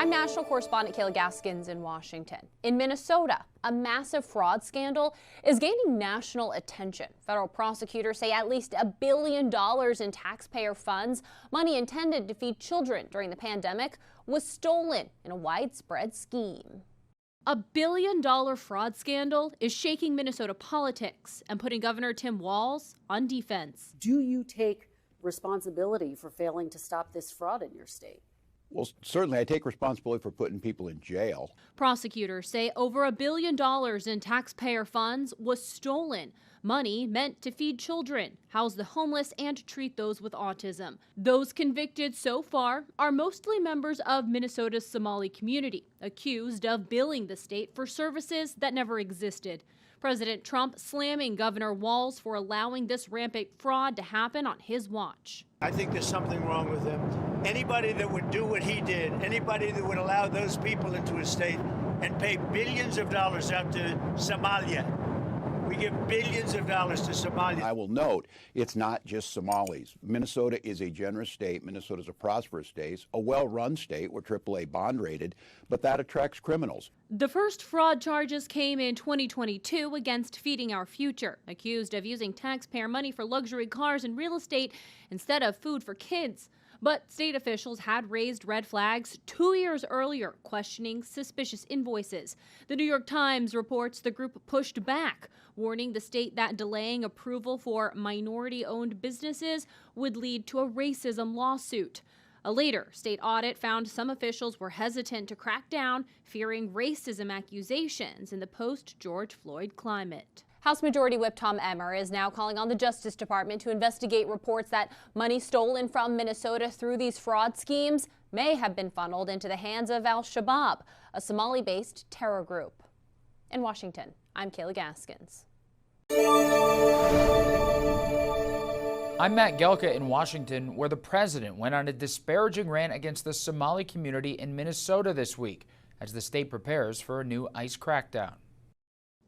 I'm national correspondent Kayla Gaskins in Washington. In Minnesota, a massive fraud scandal is gaining national attention. Federal prosecutors say at least $1 billion in taxpayer funds, money intended to feed children during the pandemic, was stolen in a widespread scheme. A $1 billion fraud scandal is shaking Minnesota politics and putting Governor Tim Walz on defense. Do you take responsibility for failing to stop this fraud in your state? Well, certainly I take responsibility for putting people in jail. Prosecutors say over $1 billion in taxpayer funds was stolen. Money meant to feed children, house the homeless, and treat those with autism. Those convicted so far are mostly members of Minnesota's Somali community, accused of billing the state for services that never existed. President Trump slamming Governor Walz for allowing this rampant fraud to happen on his watch. I think there's something wrong with him. Anybody that would do what he did, anybody that would allow those people into his state and pay billions of dollars out to Somalia. We give billions of dollars to Somalia. I will note, it's not just Somalis. Minnesota is a generous state. Minnesota is a prosperous state, a well-run state. We're AAA bond rated, but that attracts criminals. The first fraud charges came in 2022 against Feeding Our Future, accused of using taxpayer money for luxury cars and real estate instead of food for kids. But state officials had raised red flags 2 years earlier, questioning suspicious invoices. The New York Times reports the group pushed back, warning the state that delaying approval for minority-owned businesses would lead to a racism lawsuit. A later state audit found some officials were hesitant to crack down, fearing racism accusations in the post-George Floyd climate. House Majority Whip Tom Emmer is now calling on the Justice Department to investigate reports that money stolen from Minnesota through these fraud schemes may have been funneled into the hands of Al-Shabaab, a Somali-based terror group. In Washington, I'm Kayla Gaskins. I'm Matt Gelka in Washington, where the president went on a disparaging rant against the Somali community in Minnesota this week as the state prepares for a new ICE crackdown.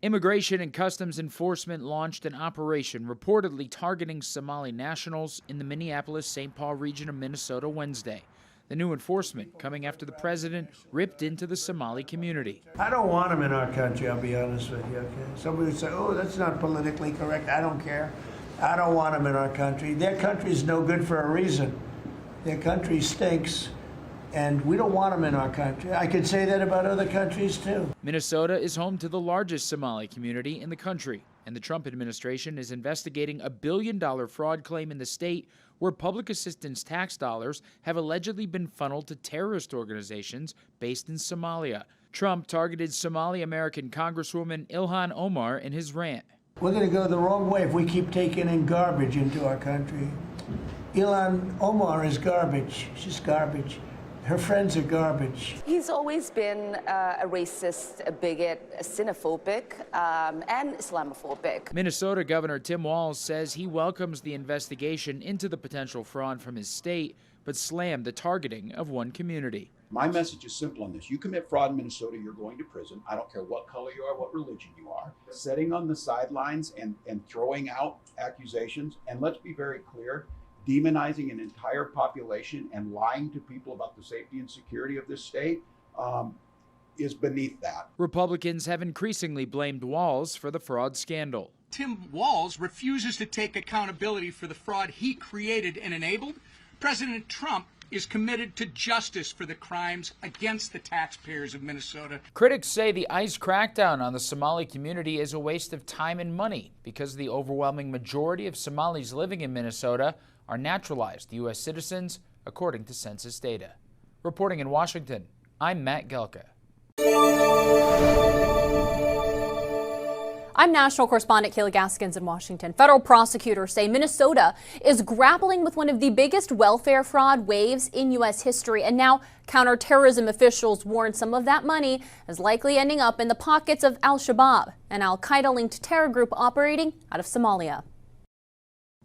Immigration and Customs Enforcement launched an operation reportedly targeting Somali nationals in the Minneapolis-St. Paul region of Minnesota Wednesday. The new enforcement coming after the president ripped into the Somali community. I don't want them in our country, I'll be honest with you, okay? Somebody would say, oh, that's not politically correct. I don't care. I don't want them in our country. Their country's no good for a reason. Their country stinks. And we don't want them in our country. I could say that about other countries, too. Minnesota is home to the largest Somali community in the country, and the Trump administration is investigating a $1 billion fraud claim in the state where public assistance tax dollars have allegedly been funneled to terrorist organizations based in Somalia. Trump targeted Somali-American Congresswoman Ilhan Omar in his rant. We're going to go the wrong way if we keep taking in garbage into our country. Ilhan Omar is garbage. She's garbage. Her friends are garbage. He's always been a racist, a bigot, a xenophobic, and Islamophobic. Minnesota Governor Tim Walz says he welcomes the investigation into the potential fraud from his state, but slammed the targeting of one community. My message is simple on this. You commit fraud in Minnesota, you're going to prison. I don't care what color you are, what religion you are. Sitting on the sidelines and throwing out accusations, and let's be very clear, demonizing an entire population and lying to people about the safety and security of this state is beneath that. Republicans have increasingly blamed Walz for the fraud scandal. Tim Walz refuses to take accountability for the fraud he created and enabled. President Trump is committed to justice for the crimes against the taxpayers of Minnesota. Critics say the ICE crackdown on the Somali community is a waste of time and money because the overwhelming majority of Somalis living in Minnesota are naturalized U.S. citizens, according to census data. Reporting in Washington, I'm Matt Gelka. I'm national correspondent Kayla Gaskins in Washington. Federal prosecutors say Minnesota is grappling with one of the biggest welfare fraud waves in U.S. history, and now counterterrorism officials warn some of that money is likely ending up in the pockets of Al-Shabaab, an al-Qaeda-linked terror group operating out of Somalia.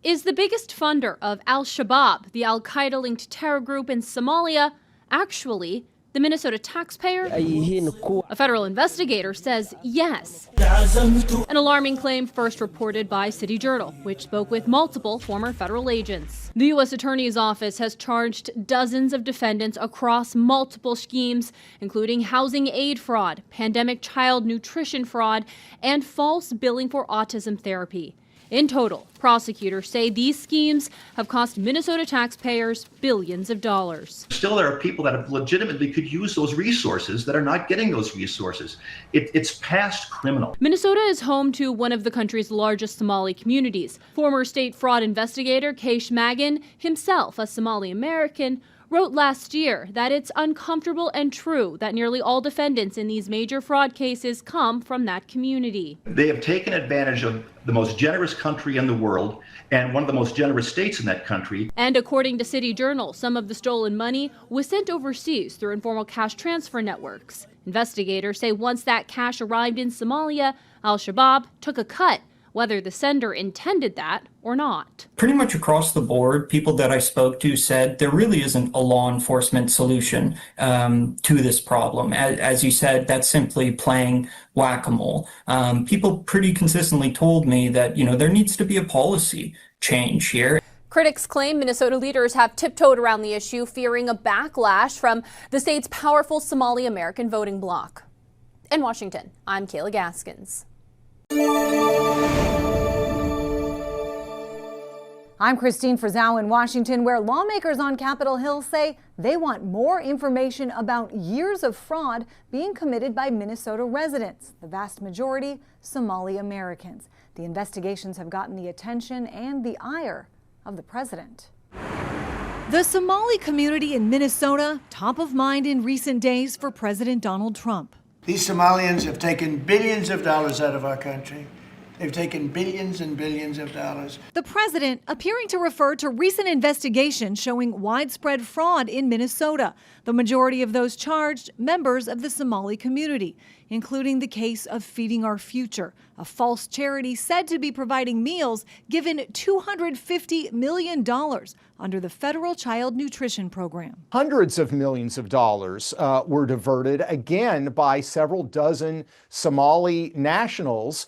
Is the biggest funder of Al-Shabaab, the al-Qaeda-linked terror group in Somalia, actually the Minnesota taxpayer? A federal investigator says yes. An alarming claim first reported by City Journal, which spoke with multiple former federal agents. The U.S. Attorney's Office has charged dozens of defendants across multiple schemes, including housing aid fraud, pandemic child nutrition fraud, and false billing for autism therapy. In total, prosecutors say these schemes have cost Minnesota taxpayers billions of dollars. Still, there are people that have legitimately could use those resources that are not getting those resources. It's past criminal. Minnesota is home to one of the country's largest Somali communities. Former state fraud investigator Keish Magan, himself a Somali American, wrote last year that it's uncomfortable and true that nearly all defendants in these major fraud cases come from that community. They have taken advantage of the most generous country in the world and one of the most generous states in that country. And according to City Journal, some of the stolen money was sent overseas through informal cash transfer networks. Investigators say once that cash arrived in Somalia, al-Shabaab took a cut, whether the sender intended that or not. Pretty much across the board, people that I spoke to said there really isn't a law enforcement solution to this problem. As you said, that's simply playing whack-a-mole. People pretty consistently told me that, there needs to be a policy change here. Critics claim Minnesota leaders have tiptoed around the issue, fearing a backlash from the state's powerful Somali American voting bloc. In Washington, I'm Kayla Gaskins. I'm Christine Frizzau in Washington, where lawmakers on Capitol Hill say they want more information about years of fraud being committed by Minnesota residents, the vast majority Somali Americans. The investigations have gotten the attention and the ire of the president. The Somali community in Minnesota, top of mind in recent days for President Donald Trump. These Somalians have taken billions of dollars out of our country. They've taken billions and billions of dollars. The president appearing to refer to recent investigations showing widespread fraud in Minnesota. The majority of those charged, members of the Somali community, including the case of Feeding Our Future, a false charity said to be providing meals given $250 million under the federal child nutrition program. Hundreds of millions of dollars were diverted, again, by several dozen Somali nationals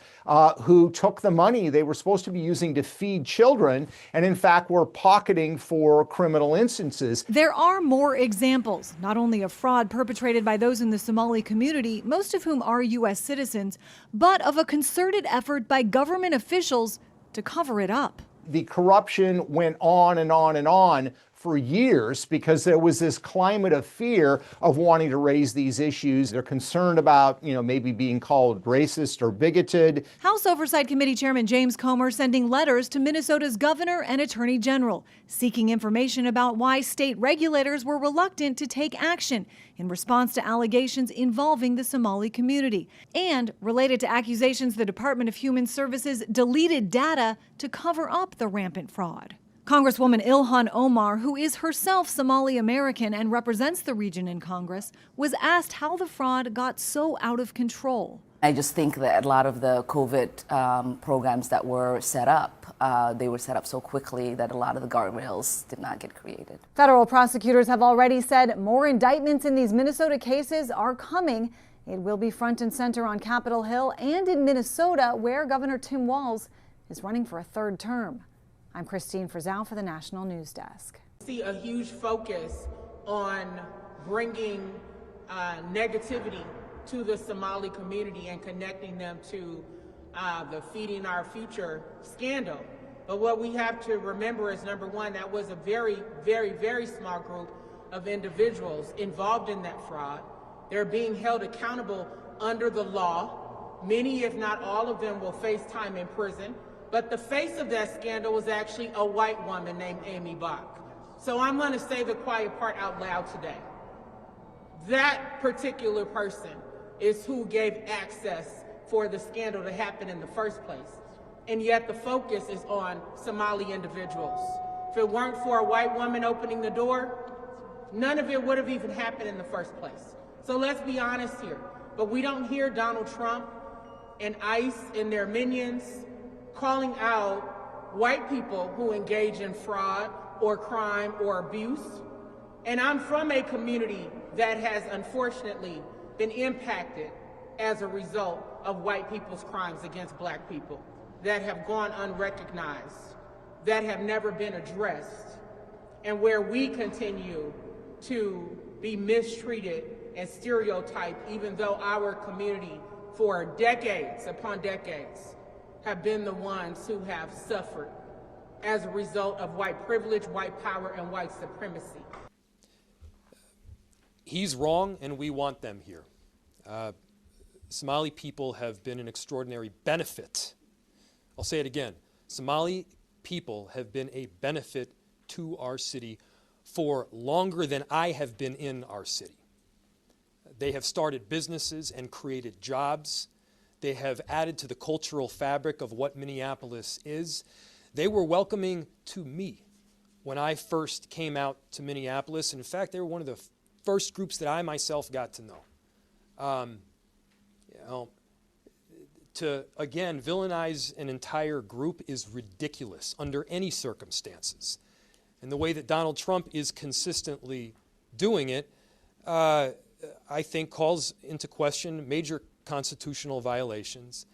who took the money they were supposed to be using to feed children and, in fact, were pocketing for criminal instances. There are more examples, not only of fraud perpetrated by those in the Somali community, most of whom are U.S. citizens, but of a concerted effort by government officials to cover it up. The corruption went on and on and on for years because there was this climate of fear of wanting to raise these issues. They're concerned about, maybe being called racist or bigoted. House Oversight Committee Chairman James Comer sending letters to Minnesota's governor and attorney general, seeking information about why state regulators were reluctant to take action in response to allegations involving the Somali community, and related to accusations the Department of Human Services deleted data to cover up the rampant fraud. Congresswoman Ilhan Omar, who is herself Somali American and represents the region in Congress, was asked how the fraud got so out of control. I just think that a lot of the COVID programs that were set up, they were set up so quickly that a lot of the guardrails did not get created. Federal prosecutors have already said more indictments in these Minnesota cases are coming. It will be front and center on Capitol Hill and in Minnesota, where Governor Tim Walz is running for a third term. I'm Christine Frizzau for the National News Desk. See a huge focus on bringing negativity to the Somali community and connecting them to the Feeding Our Future scandal. But what we have to remember is, number one, that was a very, very, very small group of individuals involved in that fraud. They're being held accountable under the law. Many, if not all of them, will face time in prison. But the face of that scandal was actually a white woman named Amy Bach. So I'm going to say the quiet part out loud today. That particular person is who gave access for the scandal to happen in the first place. And yet the focus is on Somali individuals. If it weren't for a white woman opening the door, none of it would have even happened in the first place. So let's be honest here. But we don't hear Donald Trump and ICE and their minions calling out white people who engage in fraud or crime or abuse. And I'm from a community that has unfortunately been impacted as a result of white people's crimes against black people that have gone unrecognized, that have never been addressed, and where we continue to be mistreated and stereotyped, even though our community for decades upon decades have been the ones who have suffered as a result of white privilege, white power, and white supremacy. He's wrong, and we want them here. Somali people have been an extraordinary benefit. I'll say it again. Somali people have been a benefit to our city for longer than I have been in our city. They have started businesses and created jobs. They have added to the cultural fabric of what Minneapolis is. They were welcoming to me when I first came out to Minneapolis. In fact, they were one of the first groups that I myself got to know. To, again, villainize an entire group is ridiculous under any circumstances. And the way that Donald Trump is consistently doing it, I think calls into question major constitutional violations.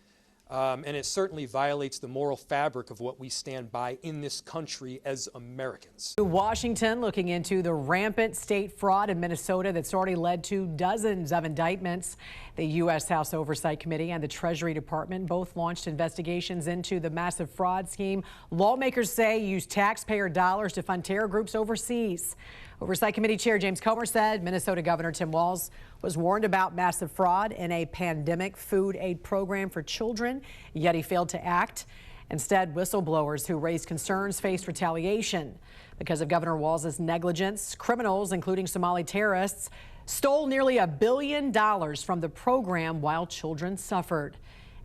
And it certainly violates the moral fabric of what we stand by in this country as Americans. Washington looking into the rampant state fraud in Minnesota that's already led to dozens of indictments. The U.S. House Oversight Committee and the Treasury Department both launched investigations into the massive fraud scheme lawmakers say used taxpayer dollars to fund terror groups overseas. Oversight Committee Chair James Comer said Minnesota Governor Tim Walz was warned about massive fraud in a pandemic food aid program for children, yet he failed to act. Instead, whistleblowers who raised concerns faced retaliation. Because of Governor Walz's negligence, criminals, including Somali terrorists, stole nearly $1 billion from the program while children suffered.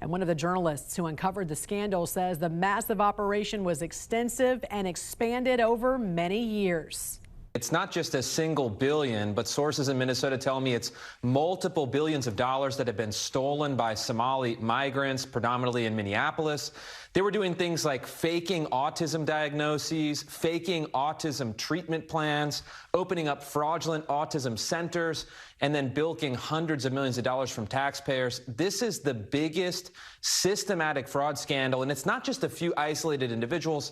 And one of the journalists who uncovered the scandal says the massive operation was extensive and expanded over many years. It's not just a single billion, but sources in Minnesota tell me it's multiple billions of dollars that have been stolen by Somali migrants, predominantly in Minneapolis. They were doing things like faking autism diagnoses, faking autism treatment plans, opening up fraudulent autism centers, and then bilking hundreds of millions of dollars from taxpayers. This is the biggest systematic fraud scandal, and it's not just a few isolated individuals.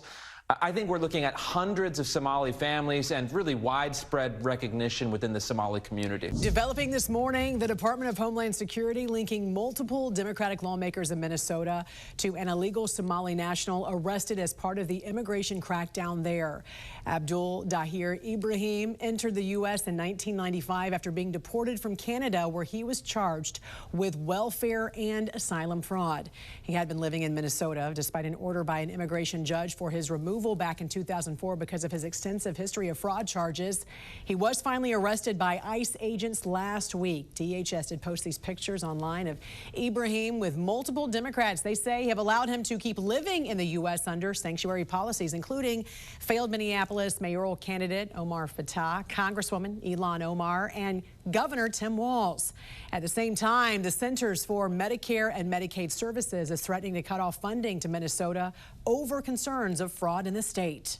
I think we're looking at hundreds of Somali families and really widespread recognition within the Somali community. Developing this morning, the Department of Homeland Security linking multiple Democratic lawmakers in Minnesota to an illegal Somali national arrested as part of the immigration crackdown there. Abdul Dahir Ibrahim entered the U.S. in 1995 after being deported from Canada, where he was charged with welfare and asylum fraud. He had been living in Minnesota despite an order by an immigration judge for his removal back in 2004 because of his extensive history of fraud charges. He was finally arrested by ICE agents last week. DHS did post these pictures online of Ibrahim with multiple Democrats they say have allowed him to keep living in the U.S. under sanctuary policies, including failed Minneapolis mayoral candidate Omar Fattah, Congresswoman Ilhan Omar, and Governor Tim Walz. At the same time, the Centers for Medicare and Medicaid Services is threatening to cut off funding to Minnesota over concerns of fraud in the state.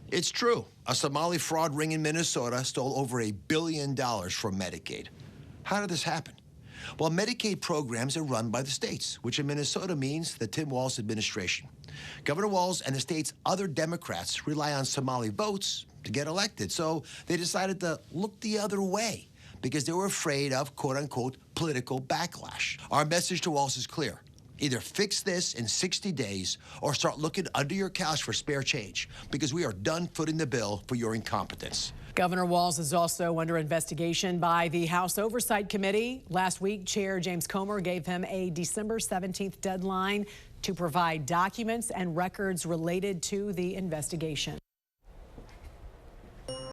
It's true. A Somali fraud ring in Minnesota stole over $1 billion from Medicaid. How did this happen? Well, Medicaid programs are run by the states, which in Minnesota means the Tim Walz administration. Governor Walz and the state's other Democrats rely on Somali votes to get elected, so they decided to look the other way because they were afraid of, quote-unquote, political backlash. Our message to Walz is clear. Either fix this in 60 days or start looking under your couch for spare change, because we are done footing the bill for your incompetence. Governor Walz is also under investigation by the House Oversight Committee. Last week, Chair James Comer gave him a December 17th deadline to provide documents and records related to the investigation.